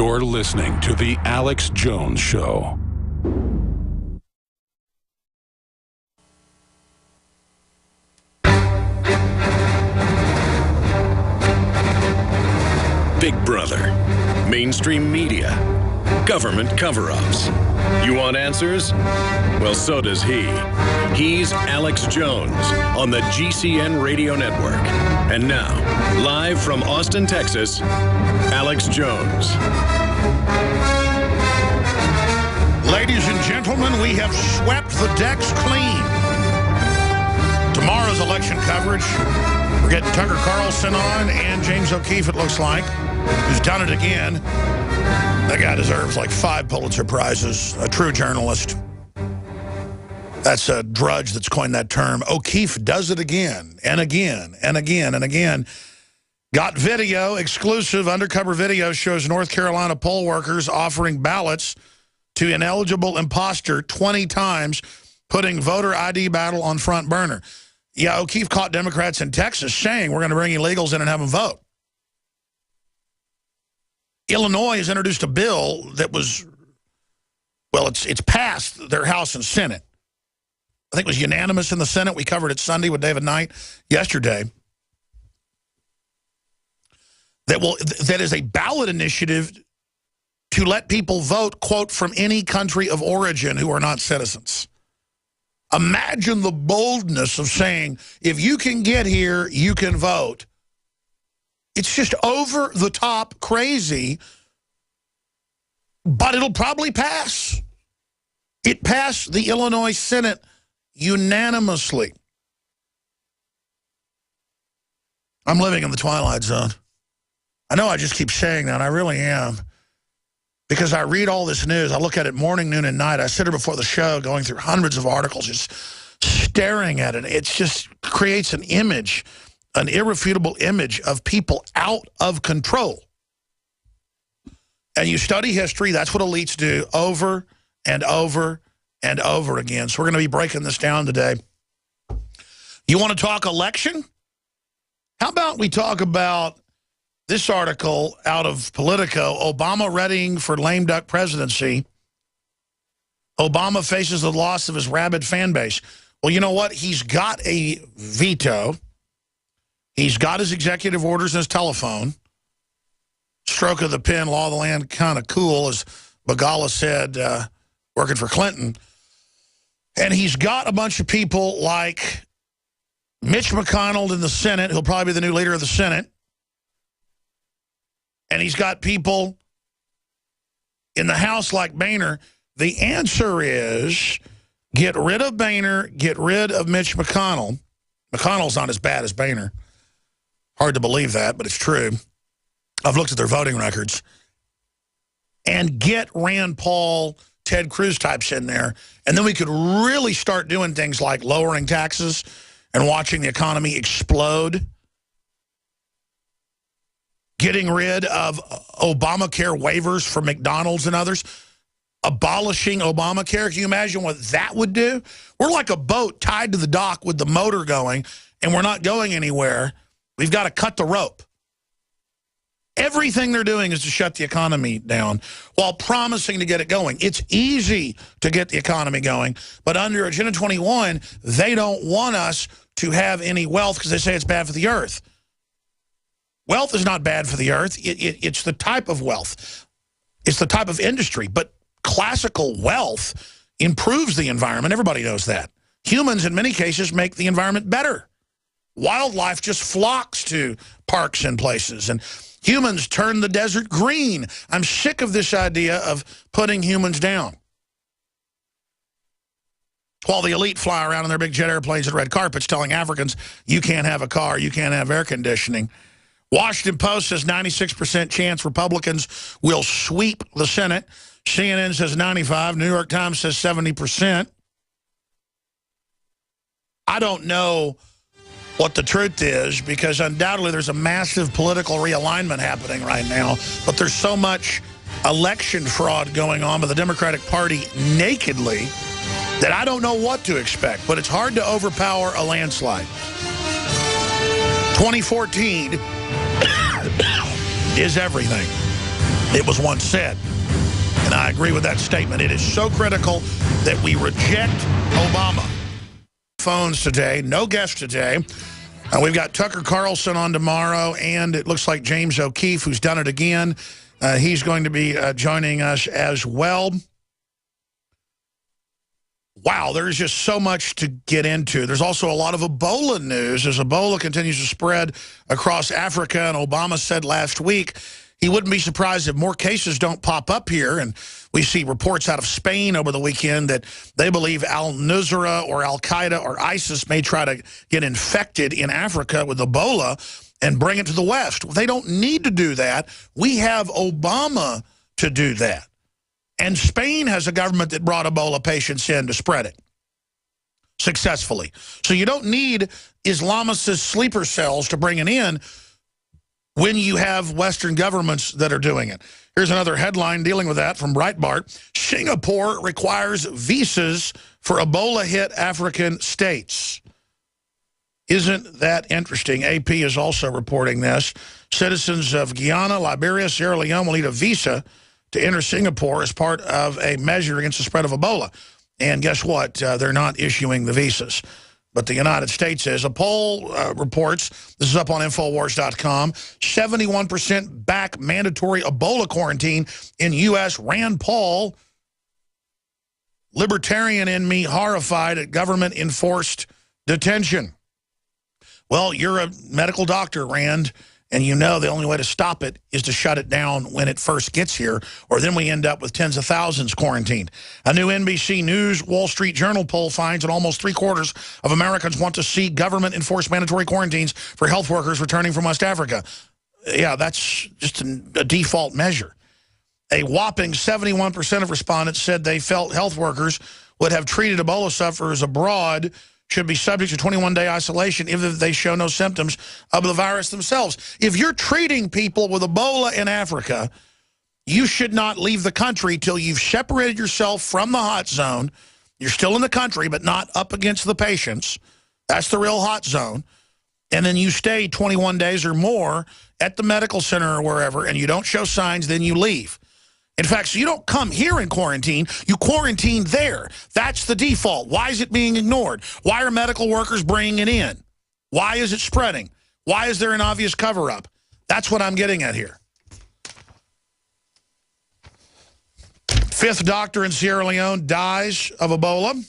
You're listening to The Alex Jones Show. Big Brother, mainstream media, government cover-ups. You want answers? Well, so does he. He's Alex Jones on the GCN Radio Network. And now, live from Austin, Texas, Alex Jones. Ladies and gentlemen, we have swept the decks clean. Tomorrow's election coverage, we're getting Tucker Carlson on and James O'Keefe, it looks like, who's done it again. That guy deserves like 5 Pulitzer Prizes, a true journalist. That's a drudge that's coined that term. O'Keefe does it again and again and again and again. Got video, exclusive undercover video shows North Carolina poll workers offering ballots to ineligible imposter 20 times, putting voter ID battle on front burner. Yeah, O'Keefe caught Democrats in Texas saying we're going to bring illegals in and have them vote. Illinois has introduced a bill that was, well, it's passed their House and Senate. I think it was unanimous in the Senate. We covered it Sunday with David Knight yesterday. That is a ballot initiative to let people vote, quote, from any country of origin who are not citizens. Imagine the boldness of saying, if you can get here, you can vote. It's just over the top crazy, but it'll probably pass. It passed the Illinois Senate unanimously. I'm living in the twilight zone. I know I just keep saying that. I really am. Because I read all this news. I look at it morning, noon, and night. I sit here before the show going through hundreds of articles, just staring at it. It just creates an image, an irrefutable image of people out of control. And you study history, that's what elites do over and over and over again. So we're going to be breaking this down today. You want to talk election? How about we talk about this article out of Politico, Obama readying for lame duck presidency. Obama faces the loss of his rabid fan base. Well, you know what? He's got a veto. He's got his executive orders in his telephone. Stroke of the pen, law of the land, kind of cool, as Bagala said, working for Clinton. And he's got a bunch of people like Mitch McConnell in the Senate, who'll probably be the new leader of the Senate. And he's got people in the House like Boehner. The answer is get rid of Boehner, get rid of Mitch McConnell. McConnell's not as bad as Boehner. Hard to believe that, but it's true. I've looked at their voting records. And get Rand Paul, Ted Cruz types in there. And then we could really start doing things like lowering taxes and watching the economy explode. Getting rid of Obamacare waivers for McDonald's and others. Abolishing Obamacare. Can you imagine what that would do? We're like a boat tied to the dock with the motor going, and we're not going anywhere. We've got to cut the rope. Everything they're doing is to shut the economy down while promising to get it going. It's easy to get the economy going, but under Agenda 21, they don't want us to have any wealth because they say it's bad for the earth. Wealth is not bad for the earth. It's the type of wealth. It's the type of industry. But classical wealth improves the environment. Everybody knows that. Humans, in many cases, make the environment better. Wildlife just flocks to parks and places. And humans turn the desert green. I'm sick of this idea of putting humans down. While the elite fly around in their big jet airplanes and red carpets telling Africans, you can't have a car, you can't have air conditioning. Washington Post says 96% chance Republicans will sweep the Senate. CNN says 95. New York Times says 70%. I don't know what the truth is because undoubtedly there's a massive political realignment happening right now, but there's so much election fraud going on by the Democratic Party nakedly that I don't know what to expect, but it's hard to overpower a landslide. 2014 is everything. It was once said, and I agree with that statement. It is so critical that we reject Obama. Phones today, no guest today. We've got Tucker Carlson on tomorrow, and it looks like James O'Keefe, who's done it again. He's going to be joining us as well. Wow, there's just so much to get into. There's also a lot of Ebola news as Ebola continues to spread across Africa, and Obama said last week he wouldn't be surprised if more cases don't pop up here. And we see reports out of Spain over the weekend that they believe al-Nusra or al-Qaeda or ISIS may try to get infected in Africa with Ebola and bring it to the West. They don't need to do that. We have Obama to do that. And Spain has a government that brought Ebola patients in to spread it successfully. So you don't need Islamicist sleeper cells to bring it in when you have Western governments that are doing it. Here's another headline dealing with that from Breitbart. Singapore requires visas for Ebola-hit African states. Isn't that interesting? AP is also reporting this. Citizens of Guyana, Liberia, Sierra Leone will need a visa to enter Singapore as part of a measure against the spread of Ebola. And guess what? They're not issuing the visas. But the United States is. A poll reports, this is up on Infowars.com, 71% back mandatory Ebola quarantine in U.S. Rand Paul, libertarian in me, horrified at government-enforced detention. Well, you're a medical doctor, Rand, and you know the only way to stop it is to shut it down when it first gets here, or then we end up with tens of thousands quarantined. A new NBC News Wall Street Journal poll finds that almost 3/4 of Americans want to see government-enforced mandatory quarantines for health workers returning from West Africa. Yeah, that's just a default measure. A whopping 71% of respondents said they felt health workers would have treated Ebola sufferers abroad should be subject to 21-day isolation if they show no symptoms of the virus themselves. If you're treating people with Ebola in Africa, you should not leave the country till you've separated yourself from the hot zone. You're still in the country, but not up against the patients. That's the real hot zone. And then you stay 21 days or more at the medical center or wherever, and you don't show signs, then you leave. In fact, so you don't come here and quarantine, you quarantine there. That's the default. Why is it being ignored? Why are medical workers bringing it in? Why is it spreading? Why is there an obvious cover-up? That's what I'm getting at here. 5th doctor in Sierra Leone dies of Ebola.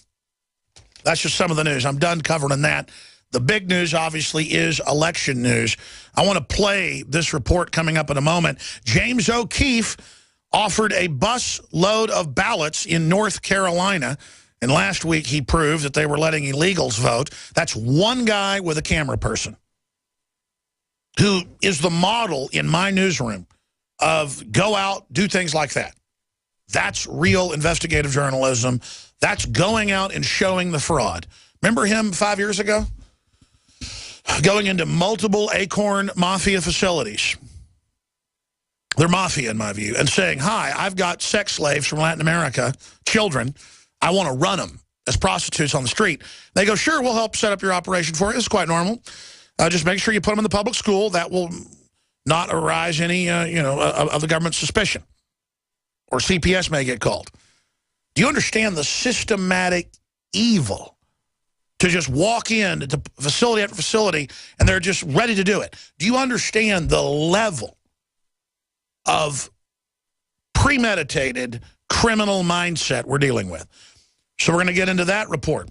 That's just some of the news. I'm done covering that. The big news, obviously, is election news. I want to play this report coming up in a moment. James O'Keefe offered a bus load of ballots in North Carolina, and last week he proved that they were letting illegals vote. That's one guy with a camera person who is the model in my newsroom of go out, do things like that. That's real investigative journalism. That's going out and showing the fraud. Remember him 5 years ago? Going into multiple Acorn Mafia facilities. They're mafia, in my view, and saying, hi, I've got sex slaves from Latin America, children. I want to run them as prostitutes on the street. They go, sure, we'll help set up your operation for you. It's quite normal. Just make sure you put them in the public school. That will not arise any, of the government's suspicion. Or CPS may get called. Do you understand the systematic evil to just walk in to facility after facility and they're just ready to do it? Do you understand the level of premeditated criminal mindset we're dealing with? So we're going to get into that report.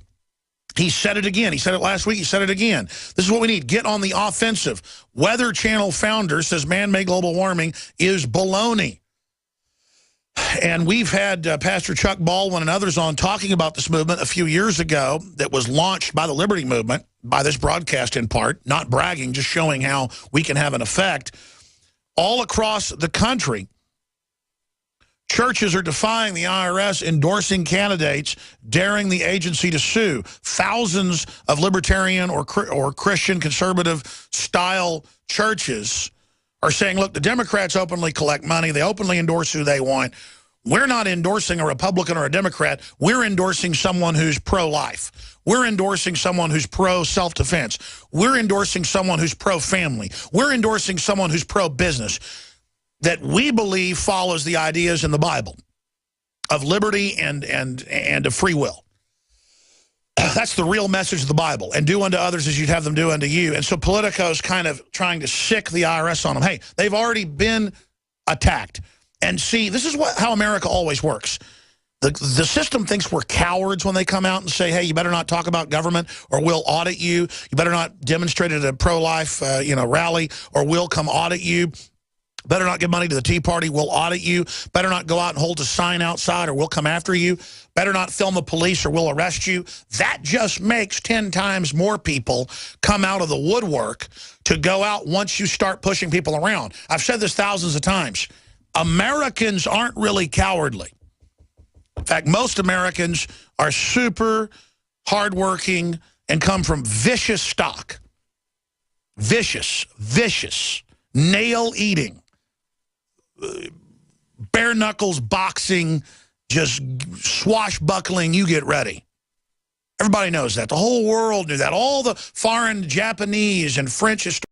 He said it again. He said it last week. He said it again. This is what we need. Get on the offensive. Weather Channel founder says man-made global warming is baloney. And we've had Pastor Chuck Baldwin and others on talking about this movement a few years ago that was launched by the Liberty Movement, by this broadcast in part, not bragging, just showing how we can have an effect. All across the country, churches are defying the IRS, endorsing candidates, daring the agency to sue. Thousands of libertarian or Christian conservative-style churches are saying, look, the Democrats openly collect money. They openly endorse who they want. We're not endorsing a Republican or a Democrat. We're endorsing someone who's pro-life. We're endorsing someone who's pro-self-defense. We're endorsing someone who's pro-family. We're endorsing someone who's pro-business. that we believe follows the ideas in the Bible of liberty and of free will. That's the real message of the Bible. And do unto others as you'd have them do unto you. And so Politico's kind of trying to sick the IRS on them. Hey, they've already been attacked. And see, this is how America always works. The system thinks we're cowards when they come out and say, hey, you better not talk about government or we'll audit you. You better not demonstrate at a pro-life rally or we'll come audit you. Better not give money to the Tea Party, we'll audit you. Better not go out and hold a sign outside or we'll come after you. Better not film the police or we'll arrest you. That just makes 10 times more people come out of the woodwork to go out once you start pushing people around. I've said this thousands of times. Americans aren't really cowardly. In fact, most Americans are super hardworking and come from vicious stock. Vicious, nail-eating. Bare knuckles boxing, just swashbuckling, you get ready. Everybody knows that. The whole world knew that. All the foreign Japanese and French historians